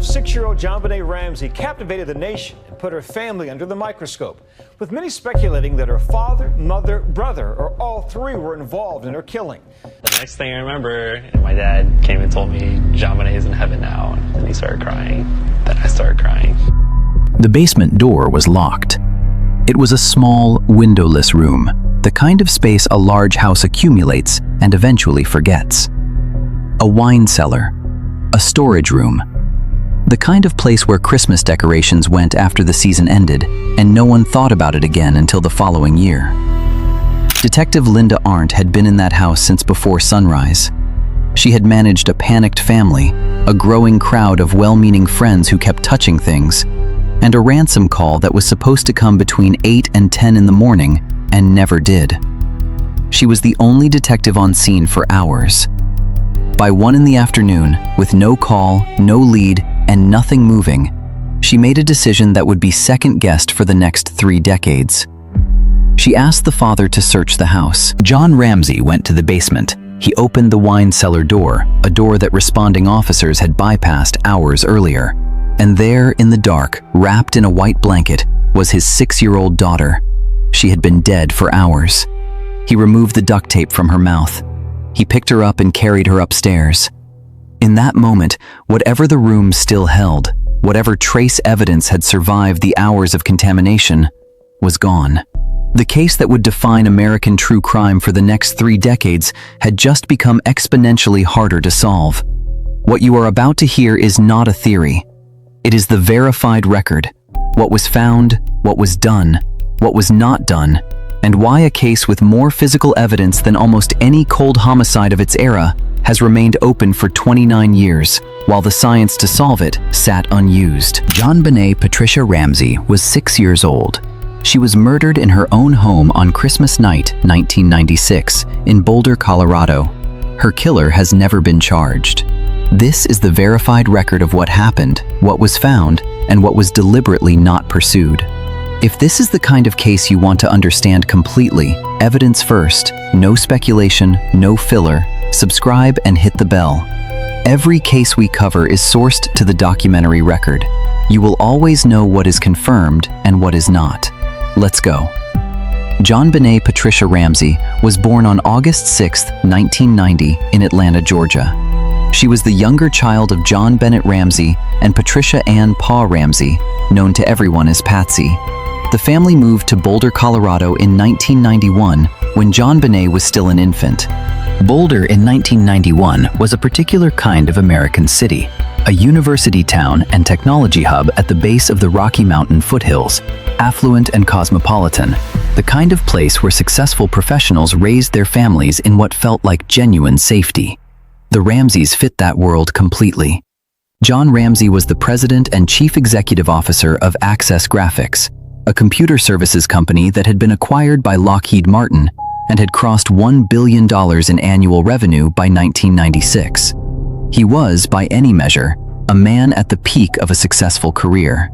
of 6-year-old JonBenét Ramsey captivated the nation and put her family under the microscope, with many speculating that her father, mother, brother, or all three were involved in her killing. The next thing I remember, my dad came and told me, JonBenét is in heaven now, and he started crying. Then I started crying. The basement door was locked. It was a small, windowless room, the kind of space a large house accumulates and eventually forgets. A wine cellar, a storage room, the kind of place where Christmas decorations went after the season ended and no one thought about it again until the following year. Detective Linda Arndt had been in that house since before sunrise. She had managed a panicked family, a growing crowd of well-meaning friends who kept touching things, and a ransom call that was supposed to come between 8 and 10 in the morning and never did. She was the only detective on scene for hours. By 1 in the afternoon, with no call, no lead, and nothing moving, she made a decision that would be second-guessed for the next 3 decades. She asked the father to search the house. John Ramsey went to the basement. He opened the wine cellar door, a door that responding officers had bypassed hours earlier. And there, in the dark, wrapped in a white blanket, was his 6-year-old daughter. She had been dead for hours. He removed the duct tape from her mouth. He picked her up and carried her upstairs. In that moment, whatever the room still held, whatever trace evidence had survived the hours of contamination, was gone. The case that would define American true crime for the next 3 decades had just become exponentially harder to solve. What you are about to hear is not a theory. It is the verified record. What was found, what was done, what was not done, and why a case with more physical evidence than almost any cold homicide of its era has remained open for 29 years, while the science to solve it sat unused. JonBenét Patricia Ramsey was 6 years old. She was murdered in her own home on Christmas night, 1996, in Boulder, Colorado. Her killer has never been charged. This is the verified record of what happened, what was found, and what was deliberately not pursued. If this is the kind of case you want to understand completely, evidence first, no speculation, no filler, subscribe and hit the bell. Every case we cover is sourced to the documentary record. You will always know what is confirmed and what is not. Let's go. JonBenét Patricia Ramsey was born on August 6, 1990, in Atlanta, Georgia. She was the younger child of JonBenét Ramsey and Patricia Ann "Pa" Ramsey, known to everyone as Patsy. The family moved to Boulder, Colorado in 1991 when JonBenét was still an infant. Boulder in 1991 was a particular kind of American city, a university town and technology hub at the base of the Rocky Mountain foothills, affluent and cosmopolitan, the kind of place where successful professionals raised their families in what felt like genuine safety. The Ramseys fit that world completely. John Ramsey was the president and chief executive officer of Access Graphics, a computer services company that had been acquired by Lockheed Martin and had crossed $1 billion in annual revenue by 1996. He was, by any measure, a man at the peak of a successful career.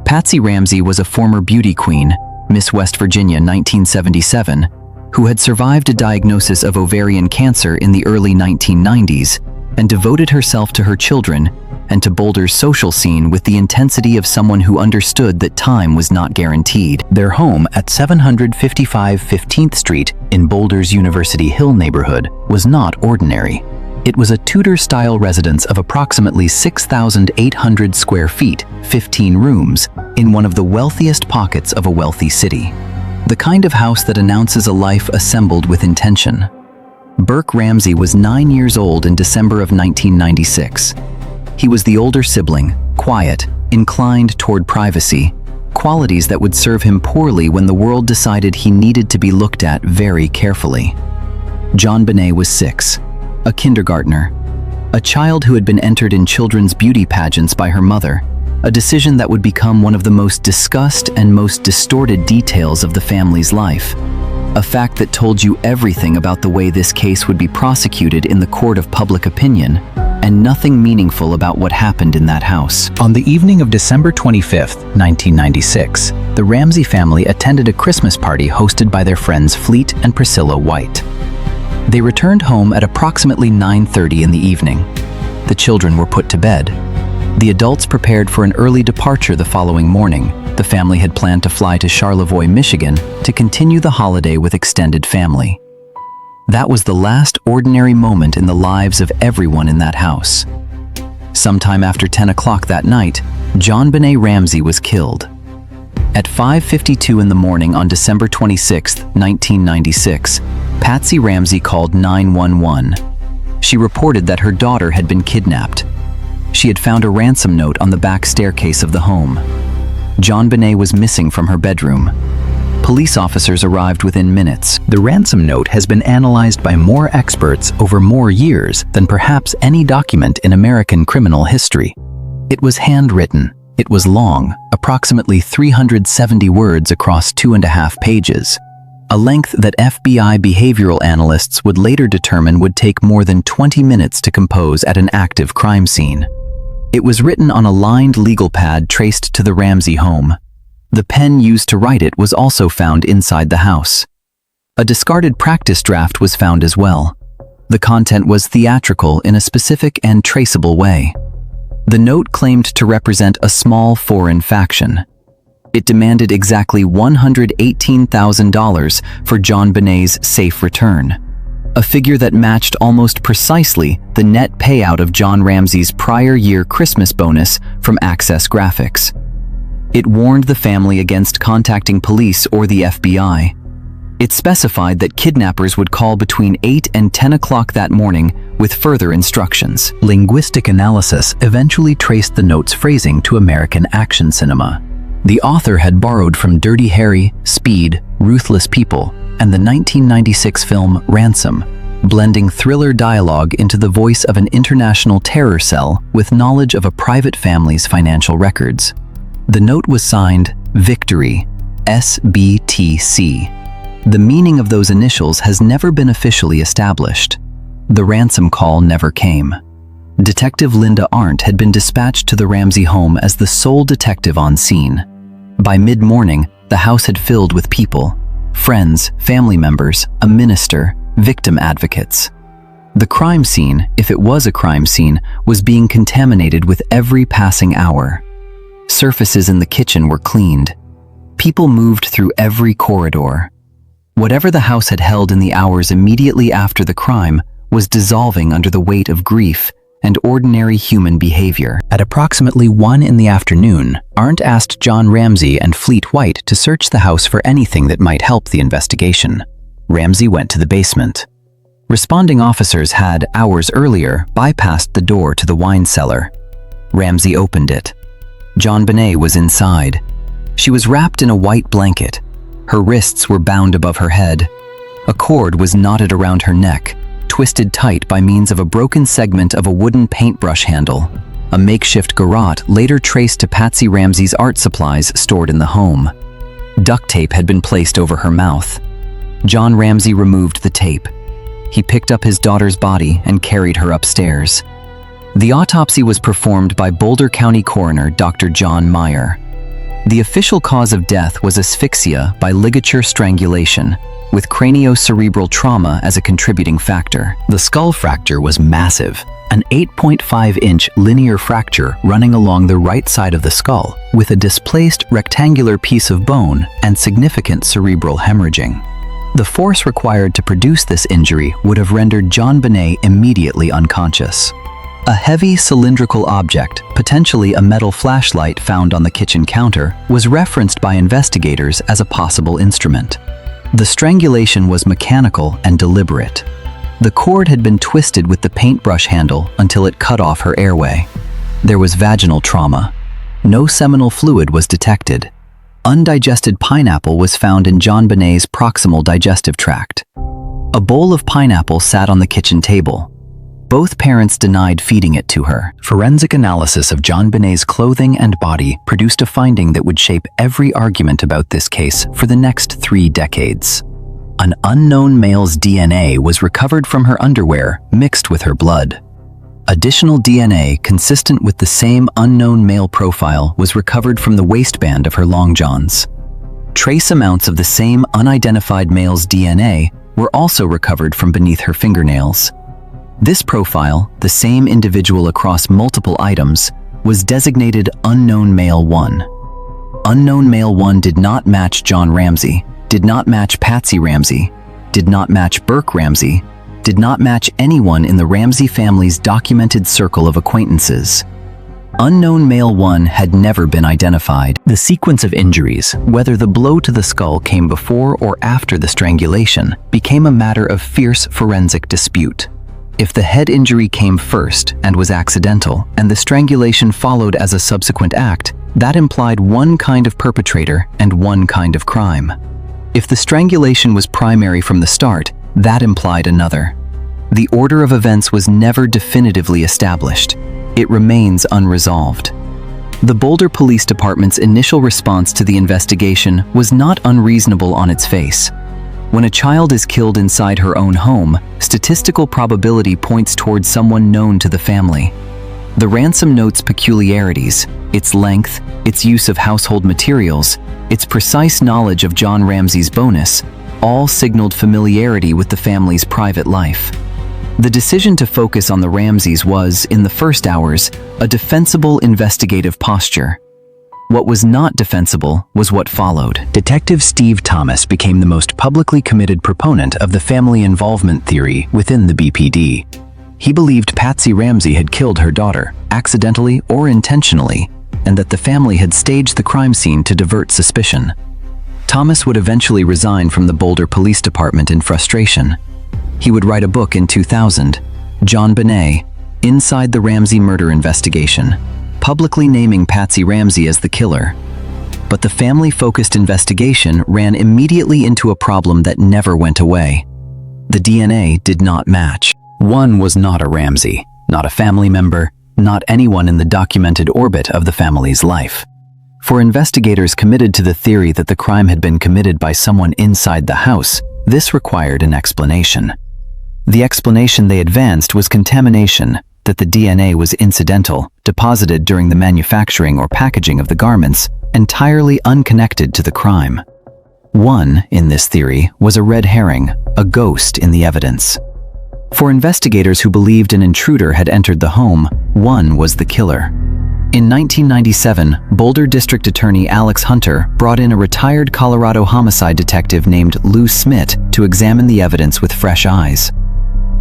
Patsy Ramsey was a former beauty queen, Miss West Virginia 1977, who had survived a diagnosis of ovarian cancer in the early 1990s and devoted herself to her children and to Boulder's social scene with the intensity of someone who understood that time was not guaranteed. Their home at 755 15th Street in Boulder's University Hill neighborhood was not ordinary. It was a Tudor-style residence of approximately 6,800 square feet, 15 rooms, in one of the wealthiest pockets of a wealthy city. The kind of house that announces a life assembled with intention. Burke Ramsey was 9 years old in December of 1996. He was the older sibling, quiet, inclined toward privacy, qualities that would serve him poorly when the world decided he needed to be looked at very carefully. JonBenét was 6, a kindergartner, a child who had been entered in children's beauty pageants by her mother, a decision that would become one of the most discussed and most distorted details of the family's life. A fact that told you everything about the way this case would be prosecuted in the court of public opinion, and nothing meaningful about what happened in that house. On the evening of December 25, 1996, the Ramsey family attended a Christmas party hosted by their friends Fleet and Priscilla White. They returned home at approximately 9:30 in the evening. The children were put to bed. The adults prepared for an early departure the following morning. The family had planned to fly to Charlevoix, Michigan, to continue the holiday with extended family. That was the last ordinary moment in the lives of everyone in that house. Sometime after 10 o'clock that night, JonBenét Ramsey was killed. At 5:52 in the morning on December 26, 1996, Patsy Ramsey called 911. She reported that her daughter had been kidnapped. She had found a ransom note on the back staircase of the home. JonBenét was missing from her bedroom. Police officers arrived within minutes. The ransom note has been analyzed by more experts over more years than perhaps any document in American criminal history. It was handwritten. It was long, approximately 370 words across 2.5 pages, a length that FBI behavioral analysts would later determine would take more than 20 minutes to compose at an active crime scene. It was written on a lined legal pad traced to the Ramsey home. The pen used to write it was also found inside the house. A discarded practice draft was found as well. The content was theatrical in a specific and traceable way. The note claimed to represent a small foreign faction. It demanded exactly $118,000 for JonBenét's safe return, a figure that matched almost precisely the net payout of John Ramsey's prior year Christmas bonus from Access Graphics. It warned the family against contacting police or the FBI. It specified that kidnappers would call between 8 and 10 o'clock that morning with further instructions. Linguistic analysis eventually traced the note's phrasing to American action cinema. The author had borrowed from Dirty Harry, Speed, Ruthless People, and the 1996 film Ransom, blending thriller dialogue into the voice of an international terror cell with knowledge of a private family's financial records. The note was signed Victory, SBTC. The meaning of those initials has never been officially established. The ransom call never came. Detective Linda Arndt had been dispatched to the Ramsey home as the sole detective on scene. By mid-morning, the house had filled with people, friends, family members, a minister, victim advocates. The crime scene, if it was a crime scene, was being contaminated with every passing hour. Surfaces in the kitchen were cleaned. People moved through every corridor. Whatever the house had held in the hours immediately after the crime was dissolving under the weight of grief and ordinary human behavior. At approximately 1 in the afternoon, Arndt asked John Ramsey and Fleet White to search the house for anything that might help the investigation. Ramsey went to the basement. Responding officers had, hours earlier, bypassed the door to the wine cellar. Ramsey opened it. JonBenét was inside. She was wrapped in a white blanket. Her wrists were bound above her head. A cord was knotted around her neck, twisted tight by means of a broken segment of a wooden paintbrush handle, a makeshift garrote later traced to Patsy Ramsey's art supplies stored in the home. Duct tape had been placed over her mouth. John Ramsey removed the tape. He picked up his daughter's body and carried her upstairs. The autopsy was performed by Boulder County Coroner Dr. John Meyer. The official cause of death was asphyxia by ligature strangulation, with craniocerebral trauma as a contributing factor. The skull fracture was massive, an 8.5-inch linear fracture running along the right side of the skull, with a displaced rectangular piece of bone and significant cerebral hemorrhaging. The force required to produce this injury would have rendered JonBenét immediately unconscious. A heavy cylindrical object, potentially a metal flashlight found on the kitchen counter, was referenced by investigators as a possible instrument. The strangulation was mechanical and deliberate. The cord had been twisted with the paintbrush handle until it cut off her airway. There was vaginal trauma. No seminal fluid was detected. Undigested pineapple was found in JonBenét's proximal digestive tract. A bowl of pineapple sat on the kitchen table. Both parents denied feeding it to her. Forensic analysis of JonBenét's clothing and body produced a finding that would shape every argument about this case for the next 3 decades. An unknown male's DNA was recovered from her underwear, mixed with her blood. Additional DNA consistent with the same unknown male profile was recovered from the waistband of her long johns. Trace amounts of the same unidentified male's DNA were also recovered from beneath her fingernails. This profile, the same individual across multiple items, was designated Unknown Male 1. Unknown Male 1 did not match John Ramsey, did not match Patsy Ramsey, did not match Burke Ramsey, did not match anyone in the Ramsey family's documented circle of acquaintances. Unknown Male 1 had never been identified. The sequence of injuries, whether the blow to the skull came before or after the strangulation, became a matter of fierce forensic dispute. If the head injury came first and was accidental, and the strangulation followed as a subsequent act, that implied one kind of perpetrator and one kind of crime. If the strangulation was primary from the start, that implied another. The order of events was never definitively established. It remains unresolved. The Boulder Police Department's initial response to the investigation was not unreasonable on its face. When a child is killed inside her own home, statistical probability points towards someone known to the family. The Ransom Note's peculiarities, its length, its use of household materials, its precise knowledge of John Ramsey's bonus, all signaled familiarity with the family's private life. The decision to focus on the Ramseys was, in the first hours, a defensible investigative posture. What was not defensible was what followed. Detective Steve Thomas became the most publicly committed proponent of the family involvement theory within the BPD. He believed Patsy Ramsey had killed her daughter, accidentally or intentionally, and that the family had staged the crime scene to divert suspicion. Thomas would eventually resign from the Boulder Police Department in frustration. He would write a book in 2000, JonBenét, Inside the Ramsey Murder Investigation, publicly naming Patsy Ramsey as the killer. But the family-focused investigation ran immediately into a problem that never went away. The DNA did not match. One was not a Ramsey, not a family member, not anyone in the documented orbit of the family's life. For investigators committed to the theory that the crime had been committed by someone inside the house, this required an explanation. The explanation they advanced was contamination, that the DNA was incidental, deposited during the manufacturing or packaging of the garments, entirely unconnected to the crime. One, in this theory, was a red herring, a ghost in the evidence. For investigators who believed an intruder had entered the home, one was the killer. In 1997, Boulder District Attorney Alex Hunter brought in a retired Colorado homicide detective named Lou Smit to examine the evidence with fresh eyes.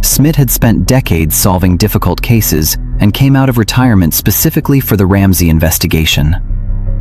Smit had spent decades solving difficult cases and came out of retirement specifically for the Ramsey investigation.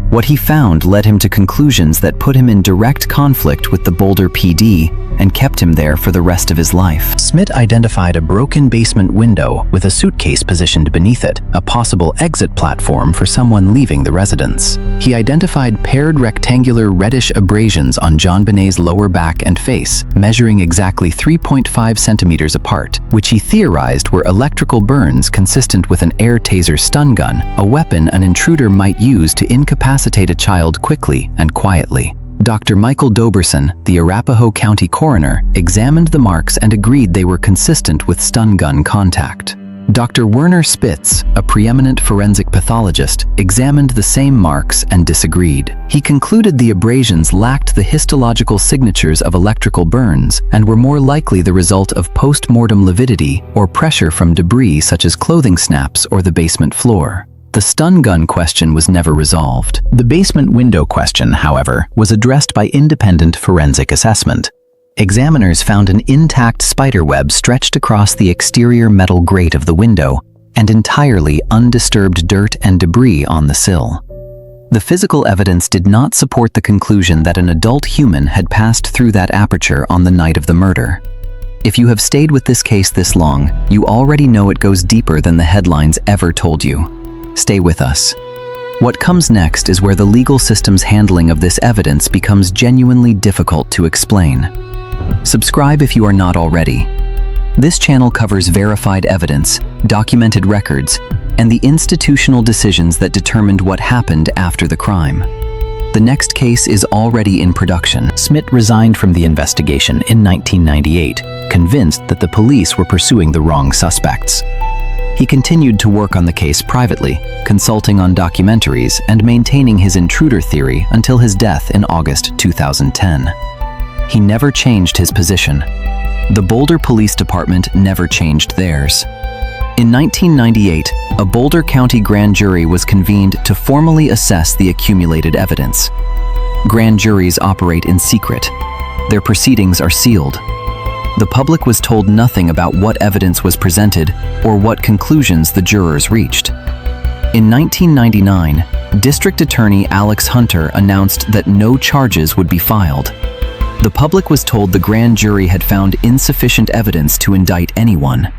What he found led him to conclusions that put him in direct conflict with the Boulder PD and kept him there for the rest of his life. Smit identified a broken basement window with a suitcase positioned beneath it, a possible exit platform for someone leaving the residence. He identified paired rectangular reddish abrasions on JonBenét's lower back and face, measuring exactly 3.5 centimeters apart, which he theorized were electrical burns consistent with an air taser stun gun, a weapon an intruder might use to incapacitate a child quickly and quietly. Dr. Michael Doberson, the Arapahoe County coroner, examined the marks and agreed they were consistent with stun gun contact. Dr. Werner Spitz, a preeminent forensic pathologist, examined the same marks and disagreed. He concluded the abrasions lacked the histological signatures of electrical burns and were more likely the result of post-mortem lividity or pressure from debris such as clothing snaps or the basement floor. The stun gun question was never resolved. The basement window question, however, was addressed by independent forensic assessment. Examiners found an intact spider web stretched across the exterior metal grate of the window and entirely undisturbed dirt and debris on the sill. The physical evidence did not support the conclusion that an adult human had passed through that aperture on the night of the murder. If you have stayed with this case this long, you already know it goes deeper than the headlines ever told you. Stay with us. What comes next is where the legal system's handling of this evidence becomes genuinely difficult to explain. Subscribe if you are not already. This channel covers verified evidence, documented records, and the institutional decisions that determined what happened after the crime. The next case is already in production. Smit resigned from the investigation in 1998, convinced that the police were pursuing the wrong suspects. He continued to work on the case privately, consulting on documentaries and maintaining his intruder theory until his death in August 2010. He never changed his position. The Boulder Police Department never changed theirs. In 1998, a Boulder County grand jury was convened to formally assess the accumulated evidence. Grand juries operate in secret. Their proceedings are sealed. The public was told nothing about what evidence was presented or what conclusions the jurors reached. In 1999, District Attorney Alex Hunter announced that no charges would be filed. The public was told the grand jury had found insufficient evidence to indict anyone.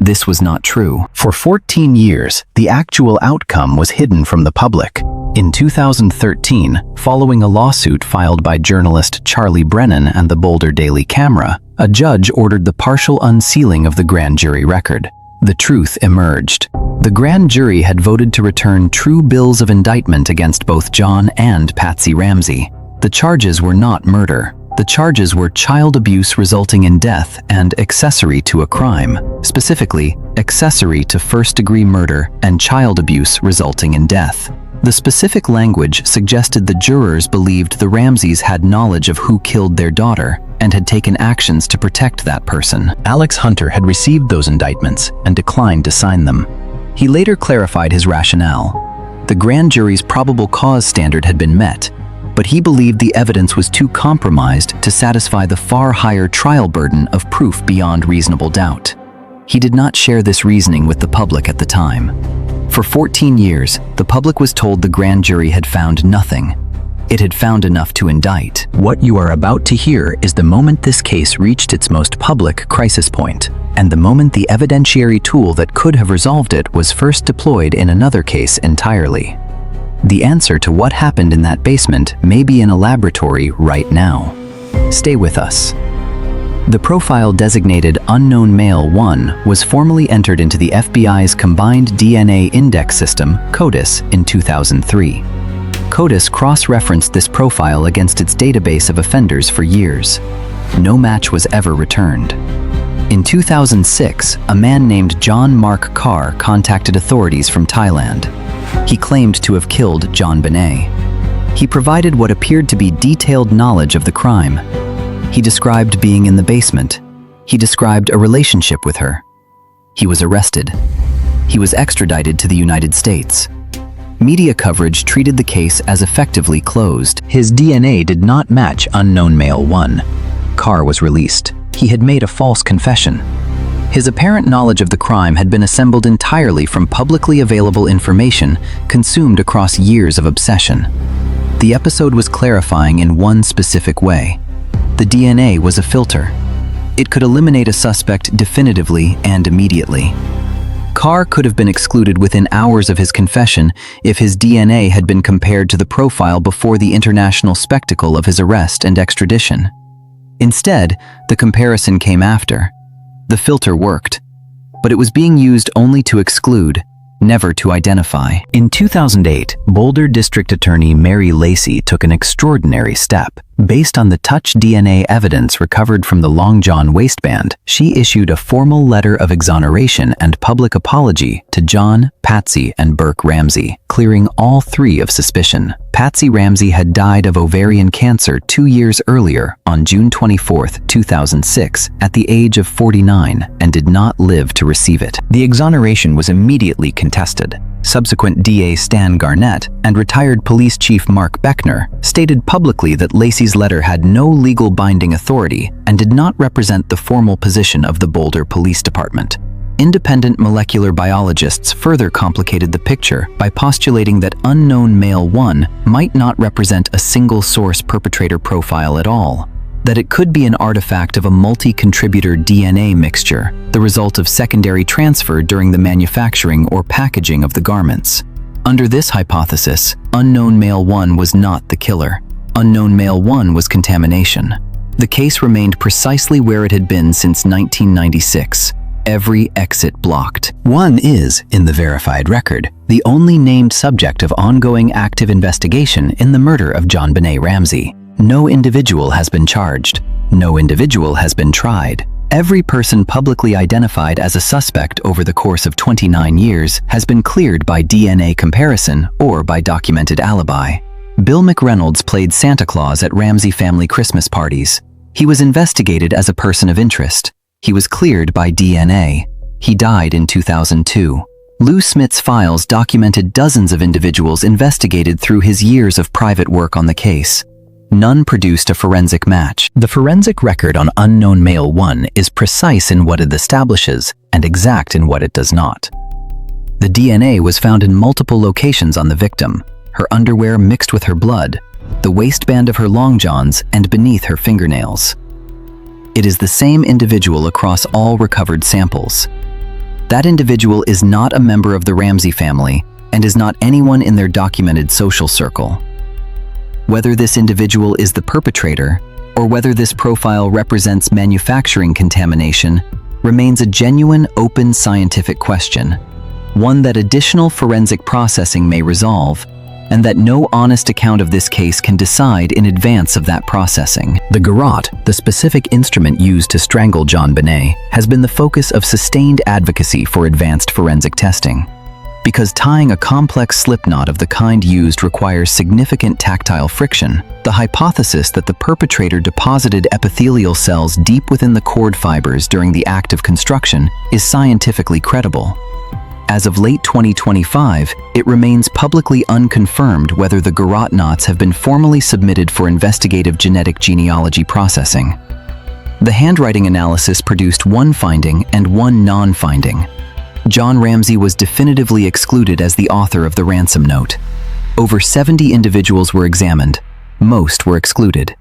This was not true. For 14 years, the actual outcome was hidden from the public. In 2013, following a lawsuit filed by journalist Charlie Brennan and the Boulder Daily Camera, a judge ordered the partial unsealing of the grand jury record. The truth emerged. The grand jury had voted to return true bills of indictment against both John and Patsy Ramsey. The charges were not murder. The charges were child abuse resulting in death and accessory to a crime, specifically accessory to first-degree murder and child abuse resulting in death. The specific language suggested the jurors believed the Ramseys had knowledge of who killed their daughter and had taken actions to protect that person. Alex Hunter had received those indictments and declined to sign them. He later clarified his rationale. The grand jury's probable cause standard had been met, but he believed the evidence was too compromised to satisfy the far higher trial burden of proof beyond reasonable doubt. He did not share this reasoning with the public at the time. For 14 years, the public was told the grand jury had found nothing. It had found enough to indict. What you are about to hear is the moment this case reached its most public crisis point, and the moment the evidentiary tool that could have resolved it was first deployed in another case entirely. The answer to what happened in that basement may be in a laboratory right now. Stay with us. The profile designated Unknown Male 1 was formally entered into the FBI's Combined DNA Index System, CODIS, in 2003. CODIS cross-referenced this profile against its database of offenders for years. No match was ever returned. In 2006, a man named John Mark Karr contacted authorities from Thailand. He claimed to have killed JonBenét. He provided what appeared to be detailed knowledge of the crime. He described being in the basement. He described a relationship with her. He was arrested. He was extradited to the United States. Media coverage treated the case as effectively closed. His DNA did not match Unknown Male 1. Karr was released. He had made a false confession. His apparent knowledge of the crime had been assembled entirely from publicly available information consumed across years of obsession. The episode was clarifying in one specific way. The DNA was a filter. It could eliminate a suspect definitively and immediately. Karr could have been excluded within hours of his confession if his DNA had been compared to the profile before the international spectacle of his arrest and extradition. Instead, the comparison came after. The filter worked, but it was being used only to exclude, never to identify. In 2008, Boulder District Attorney Mary Lacey took an extraordinary step. Based on the touch DNA evidence recovered from the Long John waistband, she issued a formal letter of exoneration and public apology to John, Patsy, and Burke Ramsey, clearing all three of suspicion. Patsy Ramsey had died of ovarian cancer 2 years earlier, on June 24, 2006, at the age of 49, and did not live to receive it. The exoneration was immediately contested. Subsequent DA Stan Garnett and retired police chief Mark Beckner stated publicly that Lacey's letter had no legal binding authority and did not represent the formal position of the Boulder Police Department. Independent molecular biologists further complicated the picture by postulating that Unknown Male 1 might not represent a single source perpetrator profile at all, that it could be an artifact of a multi-contributor DNA mixture, the result of secondary transfer during the manufacturing or packaging of the garments. Under this hypothesis, Unknown Male 1 was not the killer. Unknown Male 1 was contamination. The case remained precisely where it had been since 1996. Every exit blocked. 1 is, in the verified record, the only named subject of ongoing active investigation in the murder of JonBenét Ramsey. No individual has been charged. No individual has been tried. Every person publicly identified as a suspect over the course of 29 years has been cleared by DNA comparison or by documented alibi. Bill McReynolds played Santa Claus at Ramsey family Christmas parties. He was investigated as a person of interest. He was cleared by DNA. He died in 2002. Smit's files documented dozens of individuals investigated through his years of private work on the case. None produced a forensic match. The forensic record on Unknown Male 1 is precise in what it establishes and exact in what it does not. The DNA was found in multiple locations on the victim, her underwear mixed with her blood, the waistband of her long johns, and beneath her fingernails. It is the same individual across all recovered samples. That individual is not a member of the Ramsey family and is not anyone in their documented social circle. Whether this individual is the perpetrator or whether this profile represents manufacturing contamination remains a genuine, open scientific question, one that additional forensic processing may resolve, and that no honest account of this case can decide in advance of that processing. The garrote, the specific instrument used to strangle JonBenét, has been the focus of sustained advocacy for advanced forensic testing. Because tying a complex slipknot of the kind used requires significant tactile friction, the hypothesis that the perpetrator deposited epithelial cells deep within the cord fibers during the act of construction is scientifically credible. As of late 2025, it remains publicly unconfirmed whether the garrote knots have been formally submitted for investigative genetic genealogy processing. The handwriting analysis produced one finding and one non-finding. John Ramsey was definitively excluded as the author of the ransom note. Over 70 individuals were examined. Most were excluded.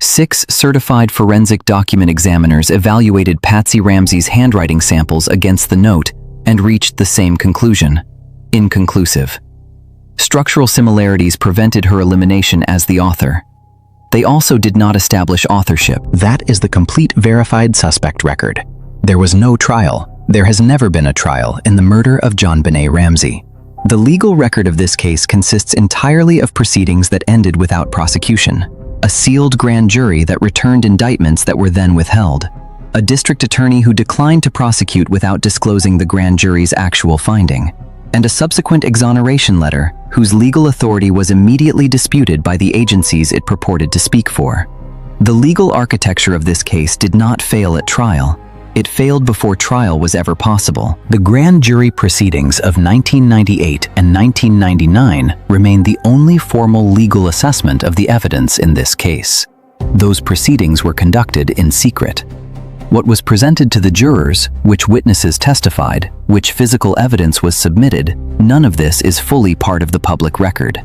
6 certified forensic document examiners evaluated Patsy Ramsey's handwriting samples against the note and reached the same conclusion: inconclusive. Structural similarities prevented her elimination as the author. They also did not establish authorship. That is the complete verified suspect record. There was no trial. There has never been a trial in the murder of JonBenét Ramsey. The legal record of this case consists entirely of proceedings that ended without prosecution, a sealed grand jury that returned indictments that were then withheld, a district attorney who declined to prosecute without disclosing the grand jury's actual finding, and a subsequent exoneration letter whose legal authority was immediately disputed by the agencies it purported to speak for. The legal architecture of this case did not fail at trial. It failed before trial was ever possible. The grand jury proceedings of 1998 and 1999 remain the only formal legal assessment of the evidence in this case. Those proceedings were conducted in secret. What was presented to the jurors, which witnesses testified, which physical evidence was submitted, none of this is fully part of the public record.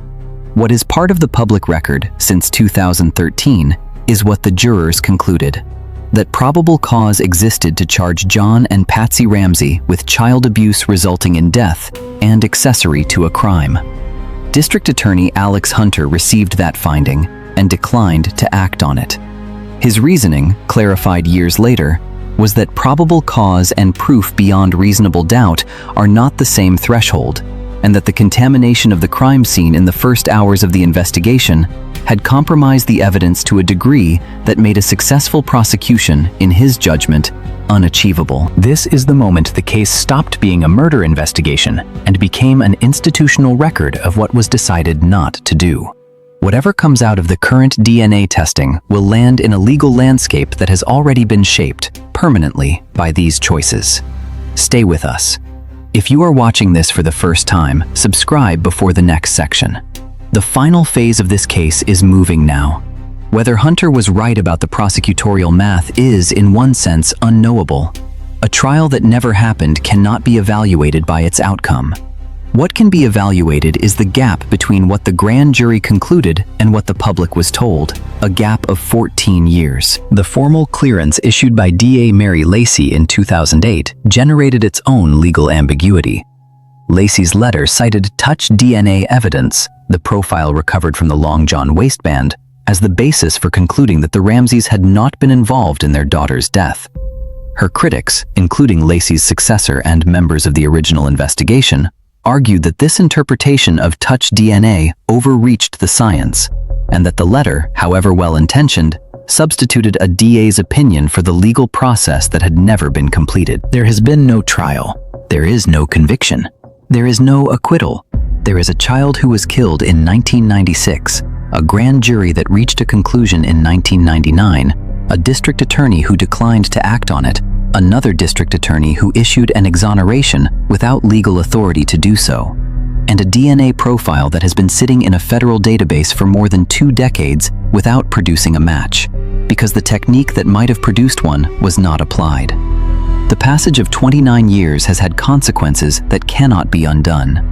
What is part of the public record since 2013 is what the jurors concluded: that probable cause existed to charge John and Patsy Ramsey with child abuse resulting in death and accessory to a crime. District Attorney Alex Hunter received that finding and declined to act on it. His reasoning, clarified years later, was that probable cause and proof beyond reasonable doubt are not the same threshold, and that the contamination of the crime scene in the first hours of the investigation had compromised the evidence to a degree that made a successful prosecution, in his judgment, unachievable. This is the moment the case stopped being a murder investigation and became an institutional record of what was decided not to do. Whatever comes out of the current DNA testing will land in a legal landscape that has already been shaped permanently by these choices. Stay with us. If you are watching this for the first time, subscribe before the next section. The final phase of this case is moving now. Whether Hunter was right about the prosecutorial math is, in one sense, unknowable. A trial that never happened cannot be evaluated by its outcome. What can be evaluated is the gap between what the grand jury concluded and what the public was told, a gap of 14 years. The formal clearance issued by DA Mary Lacey in 2008 generated its own legal ambiguity. Lacey's letter cited touch DNA evidence, the profile recovered from the long john waistband, as the basis for concluding that the Ramseys had not been involved in their daughter's death. Her critics, including Lacey's successor and members of the original investigation, argued that this interpretation of touch DNA overreached the science, and that the letter, however well-intentioned, substituted a DA's opinion for the legal process that had never been completed. There has been no trial. There is no conviction. There is no acquittal. There is a child who was killed in 1996, a grand jury that reached a conclusion in 1999, a district attorney who declined to act on it, another district attorney who issued an exoneration without legal authority to do so, and a DNA profile that has been sitting in a federal database for more than 2 decades without producing a match, because the technique that might have produced one was not applied. The passage of 29 years has had consequences that cannot be undone.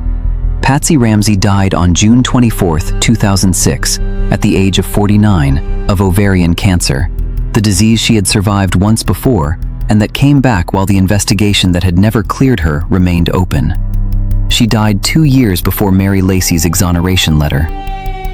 Patsy Ramsey died on June 24, 2006, at the age of 49, of ovarian cancer, the disease she had survived once before and that came back while the investigation that had never cleared her remained open. She died 2 years before Mary Lacey's exoneration letter.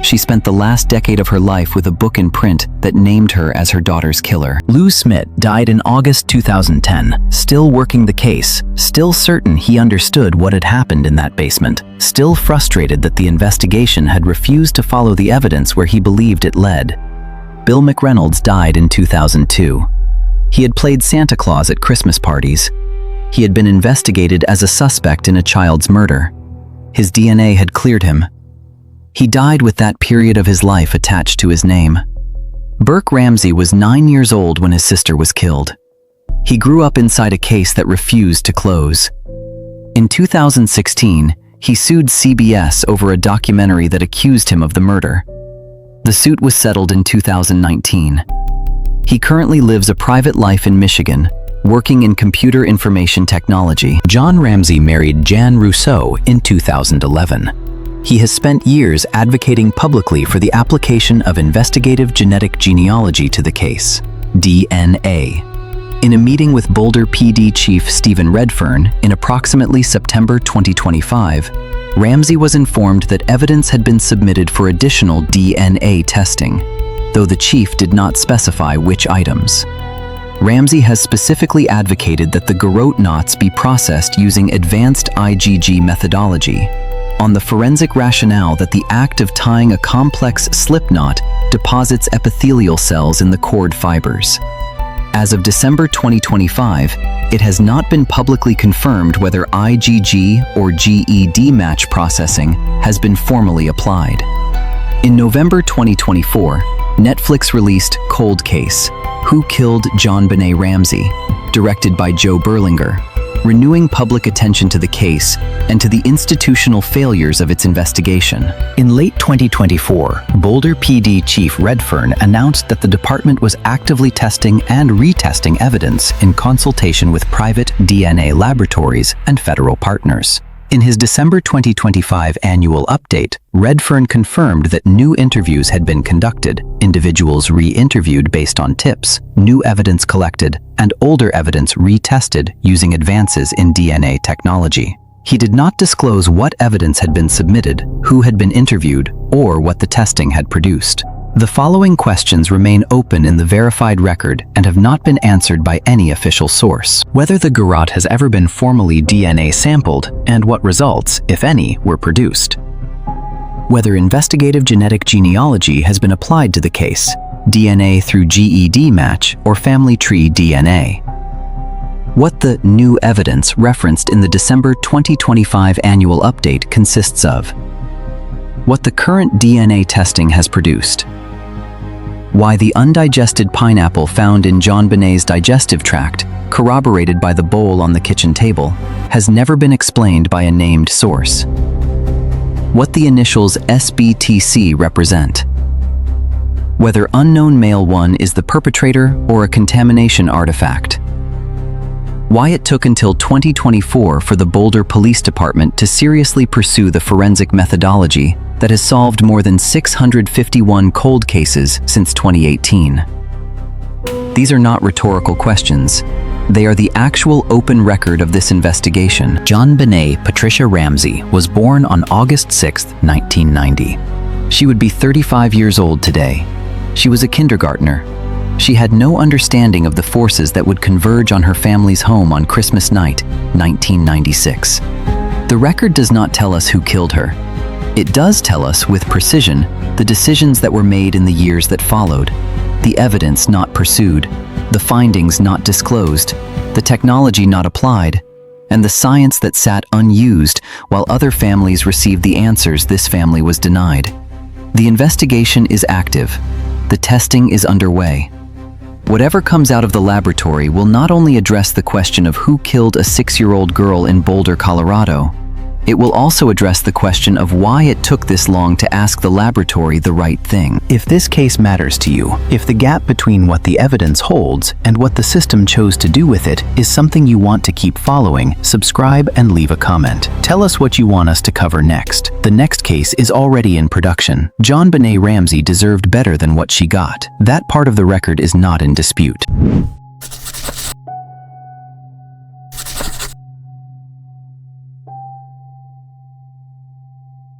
She spent the last decade of her life with a book in print that named her as her daughter's killer. Lou Smit died in August 2010, still working the case, still certain he understood what had happened in that basement, still frustrated that the investigation had refused to follow the evidence where he believed it led. Bill McReynolds died in 2002. He had played Santa Claus at Christmas parties. He had been investigated as a suspect in a child's murder. His DNA had cleared him. He died with that period of his life attached to his name. Burke Ramsey was 9 years old when his sister was killed. He grew up inside a case that refused to close. In 2016, he sued CBS over a documentary that accused him of the murder. The suit was settled in 2019. He currently lives a private life in Michigan, working in computer information technology. John Ramsey married Jan Rousseau in 2011. He has spent years advocating publicly for the application of investigative genetic genealogy to the case, DNA. In a meeting with Boulder PD Chief Stephen Redfern in approximately September 2025, Ramsey was informed that evidence had been submitted for additional DNA testing, though the chief did not specify which items. Ramsey has specifically advocated that the garrote knots be processed using advanced IgG methodology, on the forensic rationale that the act of tying a complex slip knot deposits epithelial cells in the cord fibers. As of December 2025, it has not been publicly confirmed whether IgG or GED match processing has been formally applied. In November 2024, Netflix released Cold Case: Who Killed JonBenét Ramsey, directed by Joe Berlinger, renewing public attention to the case and to the institutional failures of its investigation. In late 2024, Boulder PD Chief Redfern announced that the department was actively testing and retesting evidence in consultation with private DNA laboratories and federal partners. In his December 2025 annual update, Redfern confirmed that new interviews had been conducted, individuals re-interviewed based on tips, new evidence collected, and older evidence retested using advances in DNA technology. He did not disclose what evidence had been submitted, who had been interviewed, or what the testing had produced. The following questions remain open in the verified record and have not been answered by any official source. Whether the garrote has ever been formally DNA sampled, and what results, if any, were produced. Whether investigative genetic genealogy has been applied to the case, DNA through GED match or family tree DNA. What the new evidence referenced in the December 2025 annual update consists of. What the current DNA testing has produced. Why the undigested pineapple found in JonBenét's digestive tract, corroborated by the bowl on the kitchen table, has never been explained by a named source. What the initials SBTC represent. Whether unknown male 1 is the perpetrator or a contamination artifact. Why it took until 2024 for the Boulder Police Department to seriously pursue the forensic methodology that has solved more than 651 cold cases since 2018. These are not rhetorical questions. They are the actual open record of this investigation. JonBenét Patricia Ramsey was born on August 6, 1990. She would be 35 years old today. She was a kindergartner. She had no understanding of the forces that would converge on her family's home on Christmas night, 1996. The record does not tell us who killed her. It does tell us with precision the decisions that were made in the years that followed, the evidence not pursued, the findings not disclosed, the technology not applied, and the science that sat unused while other families received the answers this family was denied. The investigation is active. The testing is underway. Whatever comes out of the laboratory will not only address the question of who killed a 6-year-old girl in Boulder, Colorado, it will also address the question of why it took this long to ask the laboratory the right thing. If this case matters to you, if the gap between what the evidence holds and what the system chose to do with it is something you want to keep following, subscribe and leave a comment. Tell us what you want us to cover next. The next case is already in production. JonBenét Ramsey deserved better than what she got. That part of the record is not in dispute.